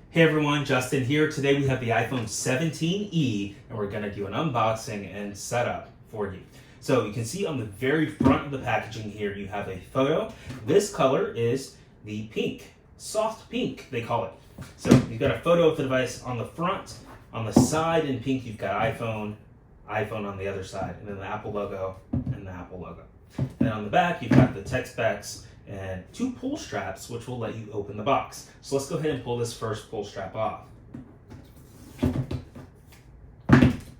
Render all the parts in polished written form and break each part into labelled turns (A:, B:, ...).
A: Hey everyone, Justin here. Today we have the iPhone 17e and we're going to do an unboxing and setup for you. So you can see on the very front of the packaging here you have a photo. This color is the pink, soft pink they call it. So you've got a photo of the device on the front. On the side in pink you've got iPhone on the other side, and then the Apple logo and the Apple logo. And on the back you've got the tech specs and two pull straps which will let you open the box. So let's go ahead and pull this first pull strap off.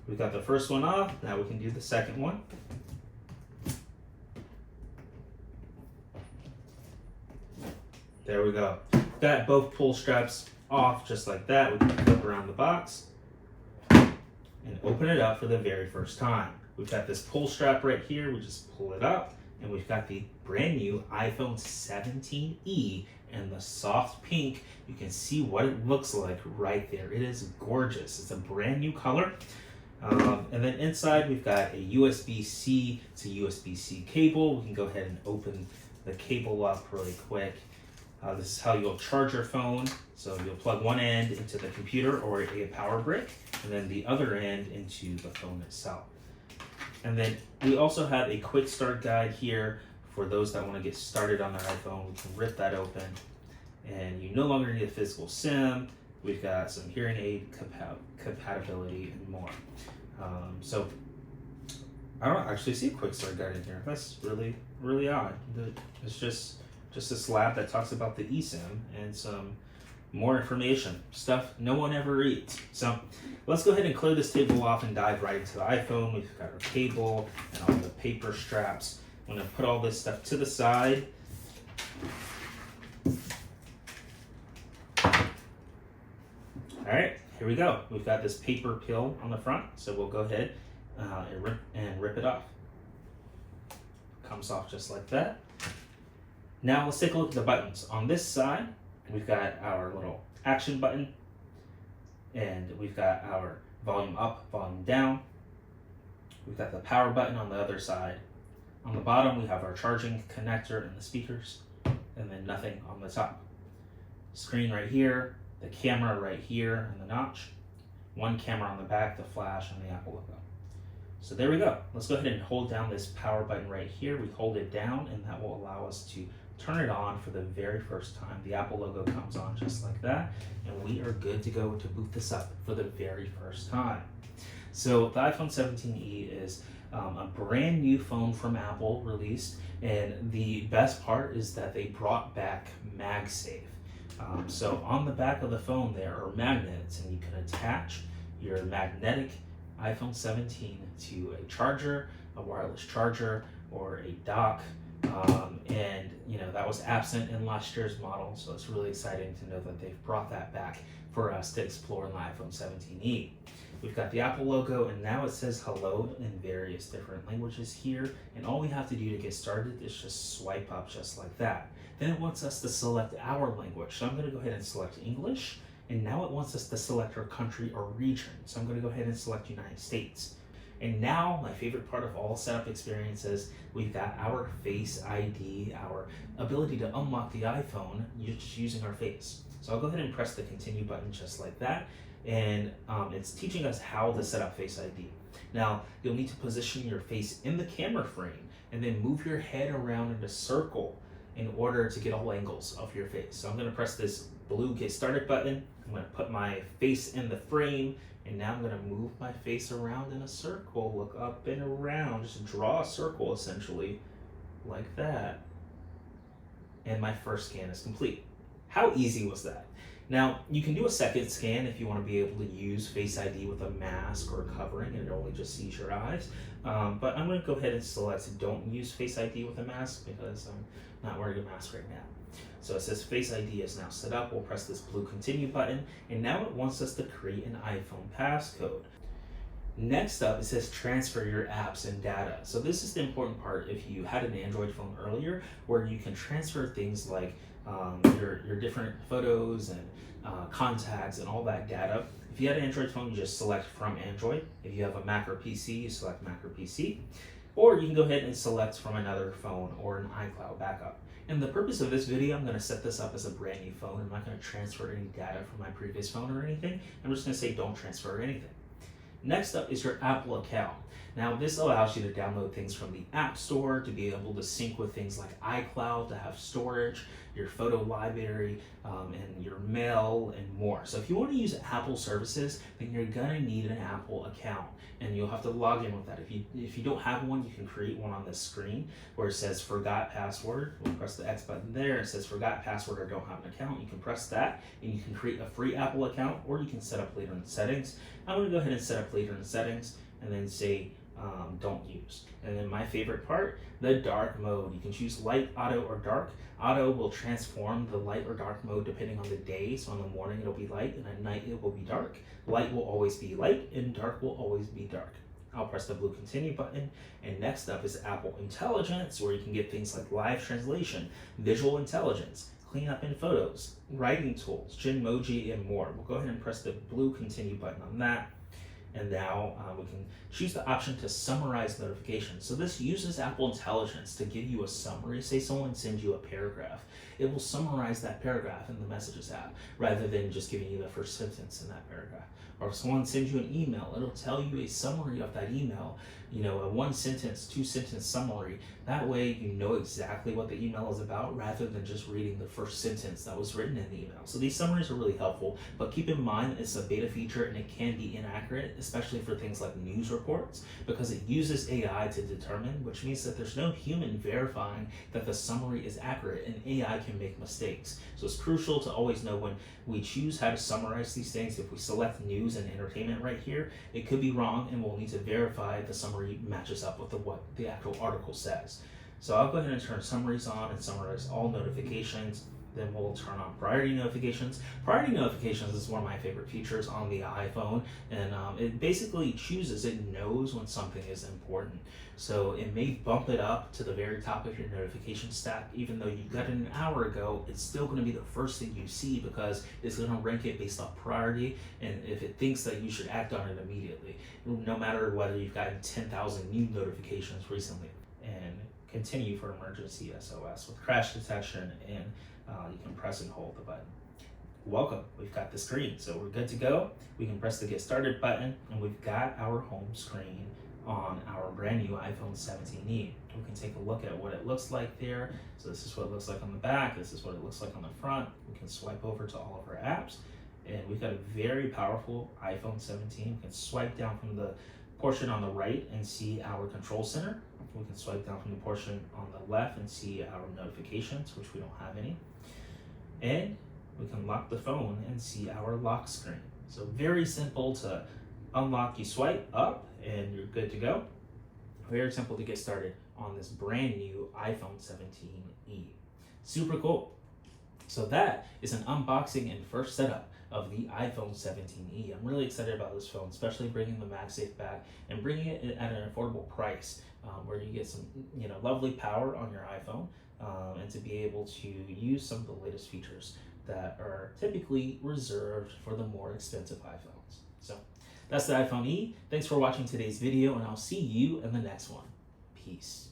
A: We've got the first one off, now we can do the second one. There we go. Got both pull straps off just like that. We can flip around the box and open it up for the very first time. We've got this pull strap right here, we just pull it up, and we've got the brand new iPhone 17e and the soft pink. You can see what it looks like right there. It is gorgeous. It's a brand new color. And then inside we've got a USB-C to USB-C cable. We can go ahead and open the cable up really quick. This is how you'll charge your phone. So you'll plug one end into the computer or a power brick, and then the other end into the phone itself. And then we also have a quick start guide here for those that want to get started on their iPhone. We can rip that open, and you no longer need a physical SIM. We've got some hearing aid compatibility and more. So I don't actually see a quick start guide in here. That's really odd. It's just a slab that talks about the eSIM and some more information, stuff no one ever reads. So let's go ahead and clear this table off and dive right into the iPhone. We've got our cable and all the paper straps. I'm gonna put all this stuff to the side. All right, here we go. We've got this paper peel on the front, so we'll go ahead and rip it off. Comes off just like that. Now let's take a look at the buttons. On this side, we've got our little action button, and we've got our volume up, volume down. We've got the power button on the other side. On the bottom, we have our charging connector and the speakers, and then nothing on the top. Screen right here, the camera right here, and the notch. One camera on the back, the flash, and the Apple logo. So there we go. Let's go ahead and hold down this power button right here. We hold it down, and that will allow us to turn it on for the very first time. The Apple logo comes on just like that, and we are good to go to boot this up for the very first time. So the iPhone 17e is a brand new phone from Apple released, and the best part is that they brought back MagSafe. So on the back of the phone there are magnets, and you can attach your magnetic iPhone 17 to a charger, a wireless charger, or a dock. And that was absent in last year's model, so it's really exciting to know that they've brought that back for us to explore in the iPhone 17e. We've got the Apple logo, and now it says hello in various different languages here, and all we have to do to get started is just swipe up just like that. Then it wants us to select our language, so I'm going to go ahead and select English, and now it wants us to select our country or region, so I'm going to go ahead and select United States. And now, my favorite part of all setup experiences, we've got our Face ID, our ability to unlock the iPhone just using our face. So I'll go ahead and press the continue button just like that, and it's teaching us how to set up Face ID. Now, you'll need to position your face in the camera frame and then move your head around in a circle in order to get all angles of your face. So I'm going to press this blue get started button. I'm going to put my face in the frame, and now I'm going to move my face around in a circle, look up and around, just draw a circle essentially, like that. And my first scan is complete. How easy was that? Now, you can do a second scan if you want to be able to use Face ID with a mask or covering, and it only just sees your eyes. But I'm going to go ahead and select don't use Face ID with a mask because I'm not wearing a mask right now. So it says Face ID is now set up. We'll press this blue continue button, and now it wants us to create an iPhone passcode. Next up, it says transfer your apps and data. So this is the important part if you had an Android phone earlier, where you can transfer things like your different photos and contacts and all that data. If you had an Android phone, you just select from Android. If you have a Mac or PC, you select Mac or PC. or you can go ahead and select from another phone or an iCloud backup. And the purpose of this video, I'm going to set this up as a brand new phone. I'm not going to transfer any data from my previous phone or anything. I'm just going to say don't transfer anything. Next up is your Apple account. Now this allows you to download things from the App Store, to be able to sync with things like iCloud, to have storage, your photo library, and your mail and more. So if you want to use Apple services, then you're gonna need an Apple account, and you'll have to log in with that. If you don't have one, you can create one on this screen where it says forgot password. We'll press the X button there. It says forgot password or don't have an account. You can press that and you can create a free Apple account, or you can set up later in settings. I'm going to go ahead and set up later in settings and then say don't use. And then my favorite part, the dark mode. You can choose light, auto, or dark. Auto will transform the light or dark mode depending on the day. So in the morning it'll be light, and at night it will be dark. Light will always be light, and dark will always be dark. I'll press the blue continue button, and next up is Apple Intelligence, where you can get things like live translation, visual intelligence, clean up in photos, writing tools, Genmoji, and more. We'll go ahead and press the blue continue button on that. And now we can choose the option to summarize notifications. So this uses Apple Intelligence to give you a summary. Say someone sends you a paragraph. It will summarize that paragraph in the Messages app rather than just giving you the first sentence in that paragraph. Or if someone sends you an email, it'll tell you a summary of that email, a 1-sentence, 2-sentence summary. That way you know exactly what the email is about rather than just reading the first sentence that was written in the email. So these summaries are really helpful, but keep in mind it's a beta feature and it can be inaccurate, especially for things like news reports, because it uses AI to determine, which means that there's no human verifying that the summary is accurate, and AI can make mistakes. So it's crucial to always know when we choose how to summarize these things. If we select news and entertainment right here, it could be wrong, and we'll need to verify the summary matches up with what the actual article says. So I'll go ahead and turn summaries on and summarize all notifications. Then we'll turn on priority notifications. Priority notifications is one of my favorite features on the iPhone, and it basically chooses, it knows when something is important. So it may bump it up to the very top of your notification stack. Even though you got it an hour ago, it's still going to be the first thing you see because it's going to rank it based off priority, and if it thinks that you should act on it immediately, no matter whether you've gotten 10,000 new notifications recently. And continue for emergency SOS with crash detection, and you can press and hold the button. Welcome, we've got the screen, so we're good to go. We can press the get started button, and we've got our home screen on our brand new iPhone 17e. We can take a look at what it looks like there. So this is what it looks like on the back, this is what it looks like on the front. We can swipe over to all of our apps, and we've got a very powerful iPhone 17. We can swipe down from the portion on the right and see our control center. We can swipe down from the portion on the left and see our notifications, which we don't have any. And we can lock the phone and see our lock screen. So very simple to unlock. You swipe up and you're good to go. Very simple to get started on this brand new iPhone 17e. Super cool. So that is an unboxing and first setup of the iPhone 17e. I'm really excited about this phone, especially bringing the MagSafe back and bringing it at an affordable price, where you get some lovely power on your iPhone, and to be able to use some of the latest features that are typically reserved for the more expensive iPhones. So that's the iPhone E. Thanks for watching today's video, and I'll see you in the next one. Peace.